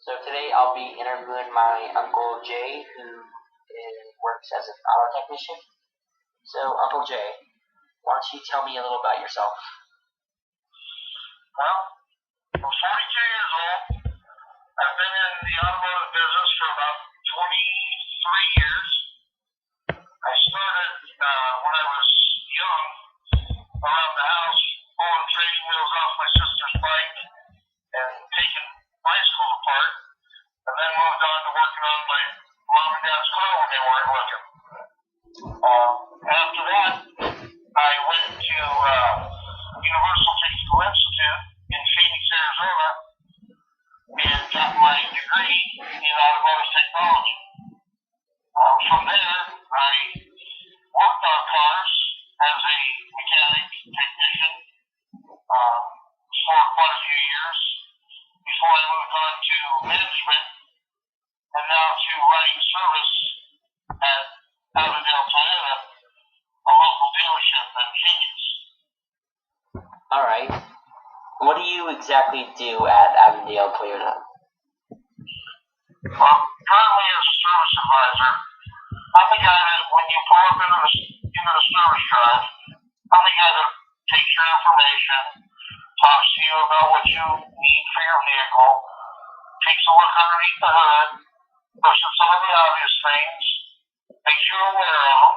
So today I'll be interviewing my Uncle Jay, who works as an auto technician. So Uncle Jay, why don't you tell me a little about yourself? Well, I'm 42 years old. I've been in the automotive business for about 23 years. I started when I was young around the house, pulling training wheels off my sister's bike and taking bicycles apart, and then moved on to working on my mom and dad's car when they weren't looking. After that, I went to Universal Technical Institute in Phoenix, Arizona, and got my degree in automotive technology. From there, I worked on cars as a mechanic technician for quite a few years before I moved on to management and now to running service at Avondale Toyota, a local dealership in Phoenix. All right. What do you exactly do at Avondale Toyota? Well, currently as a service advisor, I'm the guy that when you pull up into the service drive, I'm the guy that takes your information, talks to you about what you need for your vehicle, takes a look underneath the hood, looks at some of the obvious things, makes you aware of them.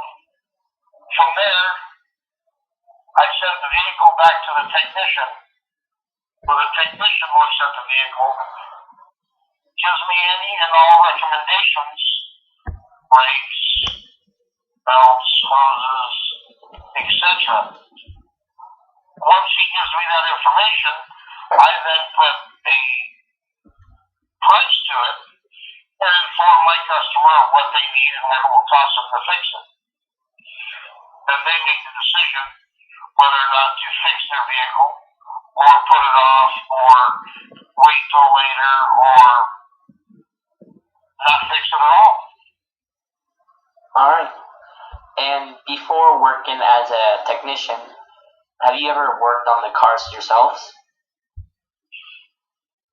From there, I send the vehicle back to the technician, where the technician looks at the vehicle, gives me any and all recommendations, brakes, belts, hoses, etc. Once he gives me that information, I then put a price to it and inform my customer of what they need and what it will cost them to fix it. Then they make the decision whether or not to fix their vehicle, or put it off, or wait till later, or not fix it at all. All right. And before working as a technician, have you ever worked on the cars yourselves?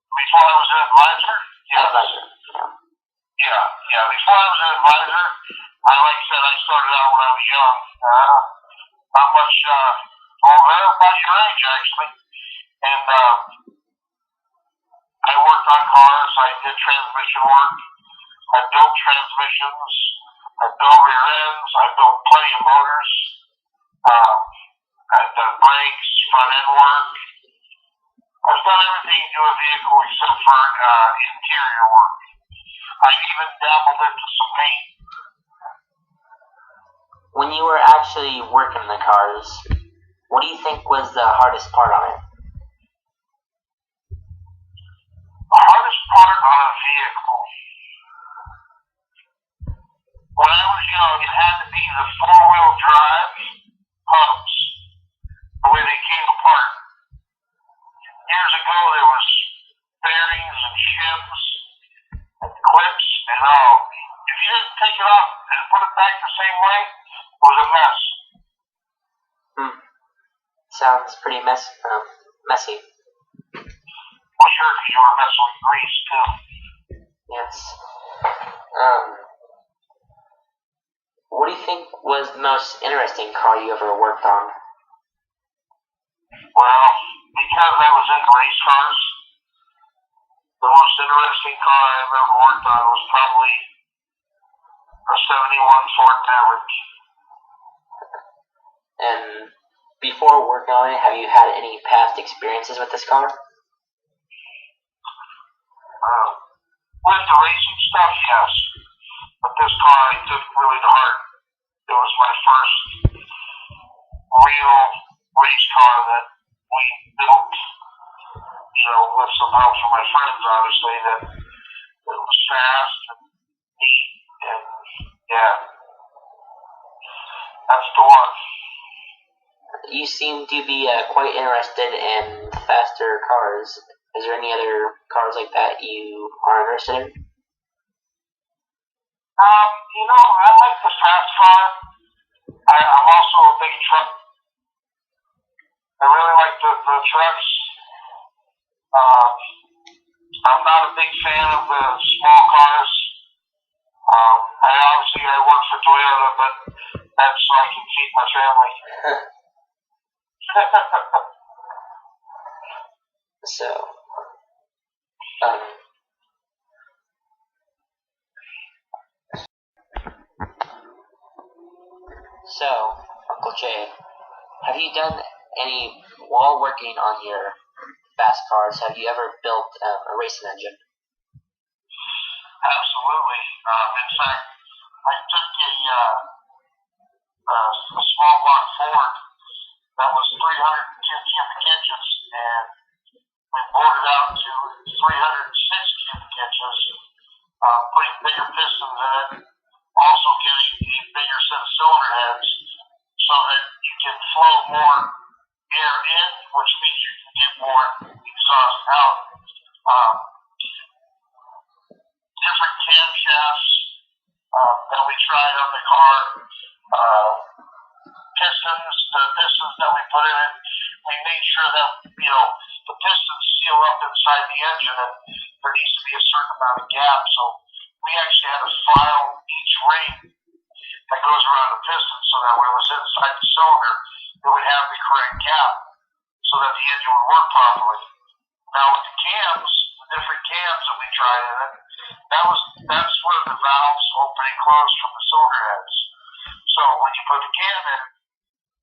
Before I was an advisor? Yes. Advisor. Yeah. Before I was an advisor, like I said, I started out when I was young. Not much, about your age, actually. And I worked on cars. I did transmission work. I built transmissions. I built rear ends. I built plenty of motors. I've done brakes, front end work. I've done everything to a vehicle except for interior work. I've even dabbled into some paint. When you were actually working the cars, what do you think was the hardest part on it? The hardest part on a vehicle. When I was young, it had to be the four-wheel drive hubs, the way they came apart. Years ago, there was bearings and shims and clips and all. If you didn't take it off and put it back the same way, it was a mess. Sounds pretty messy. Well, sure, because you were messing with grease, too. Yes. What do you think was the most interesting car you ever worked on? Well, because I was into race cars, the most interesting car I've ever worked on was probably a 71 Ford Maverick. And before working on it, have you had any past experiences with this car? With the racing stuff, yes. But this car I took really to heart. It was my first real race car that we built, with some help from my friends, obviously, that it was fast and neat, and yeah, that's the one. You seem to be quite interested in faster cars. Is there any other cars like that you are interested in? I like the fast car. I'm also a big truck. I really like the trucks. I'm not a big fan of the small cars. I work for Toyota, but that's so I can feed my family. So, um, Uncle Jay, have you done any, while working on your fast cars, have you ever built a racing engine? Absolutely. In fact, I took a small block Ford that was 310 cubic inches, and we bored it out to 306 cubic inches, putting bigger pistons in it, also getting a bigger set of cylinder heads so that you can flow more air in, which means you can get more exhaust out. Different camshafts that we tried on the car, the pistons that we put in it, we made sure that, the pistons seal up inside the engine and there needs to be a certain amount of gap. So we actually had to file each ring that goes around the piston so that when it was inside the cylinder, it would have the correct gap so that the engine would work properly. Now with the cams, the different cams that we tried in it, that's where the valves open and close from the cylinder heads. So when you put the cam in,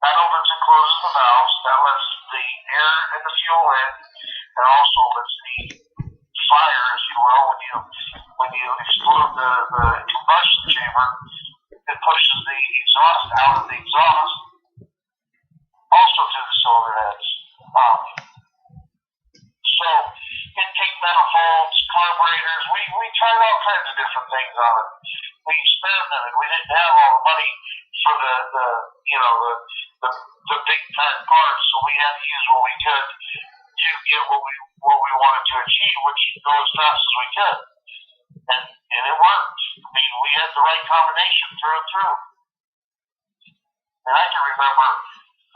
that opens and closes the valves, that lets the air and the fuel in, and also lets the fire, if you will, when you explode the combustion chamber, it pushes the exhaust out of the exhaust, also through the cylinder heads. So intake manifolds, carburetors, we tried all kinds of different things on it. We experimented. We didn't have all the money for the big time parts, so we had to use what we could to get what we wanted to achieve, which go as fast as we could. And it worked. I mean, we had the right combination through and through. And I can remember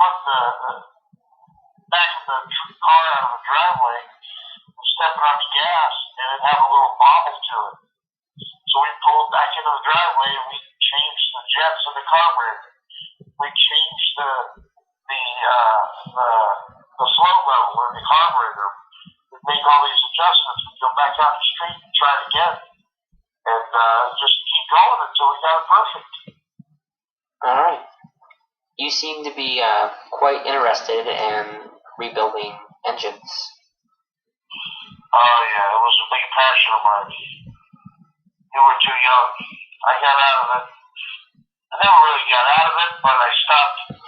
putting the back of the car out of the driveway, stepping on the gas, and it had a little bobble to it. So we pulled back into the driveway and we changed the jets in the carburetor. We changed the flow level in the carburetor. We made all these adjustments. We go back out the street and try it again, and just keep going until we got it perfect. All right. You seem to be quite interested in rebuilding engines. Oh yeah, it was a big passion of mine. You were too young. I got out of it. I never really got out of it, but I stopped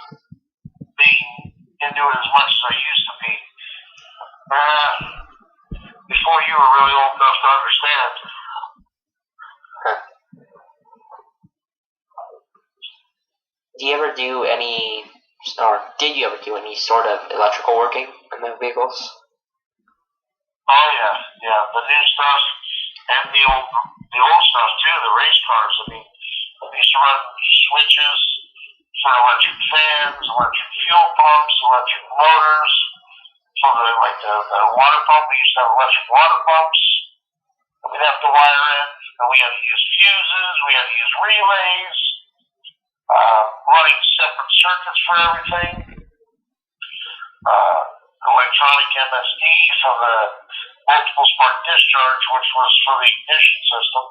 being into it as much as I used to be. Before you were really old enough to understand. Did you ever do any sort of electrical working in the vehicles? Oh yeah. The new stuff and the old stuff too, the race cars. I mean, I used to run switches for electric fans, electric fuel pumps, electric motors. For the water pump, we used to have electric water pumps. We'd have to wire in, and we had to use fuses, we had to use relays, running separate circuits for everything. Electronic MSD for the multiple spark discharge, which was for the ignition system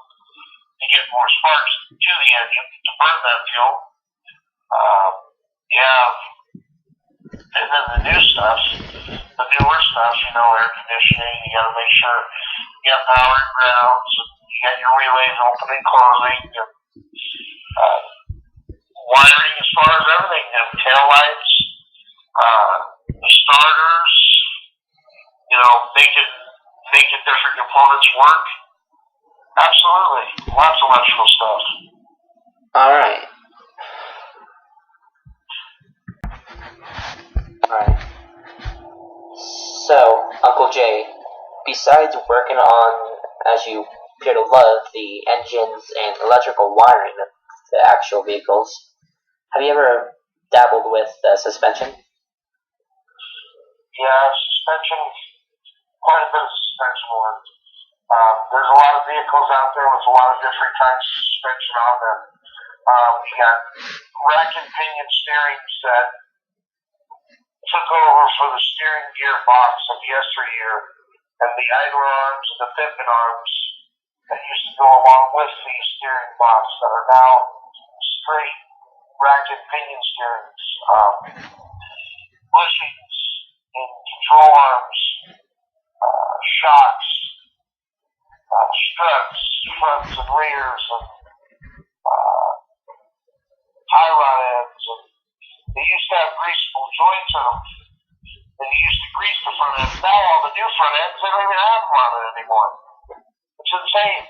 to get more sparks to the engine to burn that fuel. And then the new stuff, the newer stuff, air conditioning, you gotta make sure you got power and grounds, and you got your relays open and closing, and wiring as far as everything, tail lights, the starters, making different components work. Absolutely. Lots of electrical stuff. Alright. So, Uncle Jay, besides working on, as you appear to love, the engines and electrical wiring of the actual vehicles, have you ever dabbled with suspension? Yeah, suspension, quite a bit of suspension work. There's a lot of vehicles out there with a lot of different types of suspension on them. We got rack and pinion steerings that took over for the steering gearbox of yesteryear, and the idler arms and the pippin arms that used to go along with the steering box that are now straight rack and pinion steerings. Bushings in control arms, shocks, struts, fronts and rears, and tie rod ends. And they used to have greasable joints in them. And you used to grease the front ends. Now all the new front ends, they don't even have them on it anymore. It's insane.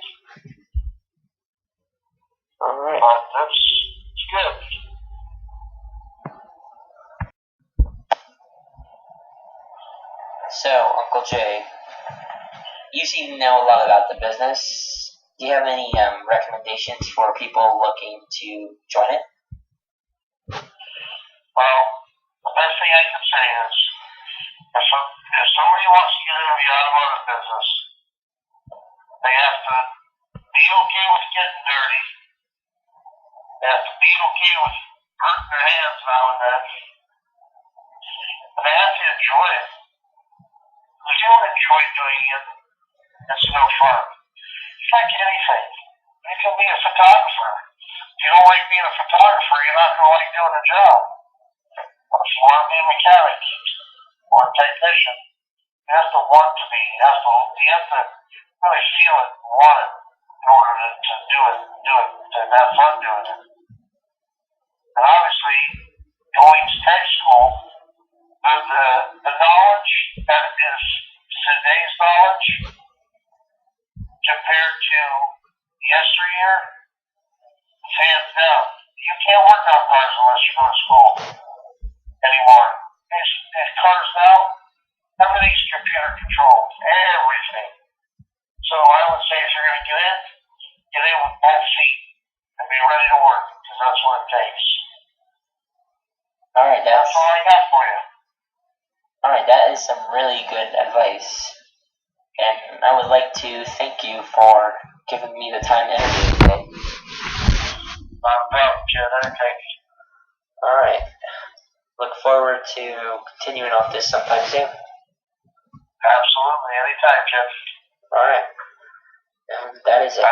Alright. But it's good. So, Uncle Jay, you seem to know a lot about the business. Do you have any recommendations for people looking to join it? Well, the best thing I can say is, if somebody wants to get into the automotive business, they have to be okay with getting dirty. They have to be okay with hurting their hands now and then. And they have to enjoy it. If you don't enjoy doing it, it's no fun. It's like anything. You can be a photographer. If you don't like being a photographer, you're not going to like doing the job. If you want to be a mechanic or a technician, you have to want to be. You have to really feel it and want it in order to do it, to have fun doing it. And obviously, going to tech school, the knowledge that is today's knowledge compared to yesteryear, hands down. You can't work on cars unless you go to school anymore. These cars now, everything's computer controlled. Everything. So I would say if you're going to get in with both feet and be ready to work, because that's what it takes. Alright, That's all I got for you. Alright, that is some really good advice. And I would like to thank you for giving me the time to interview today. Not a problem, kid. Anything. Alright. Look forward to continuing off this sometime soon. Absolutely. Anytime, kid. Alright. That is it.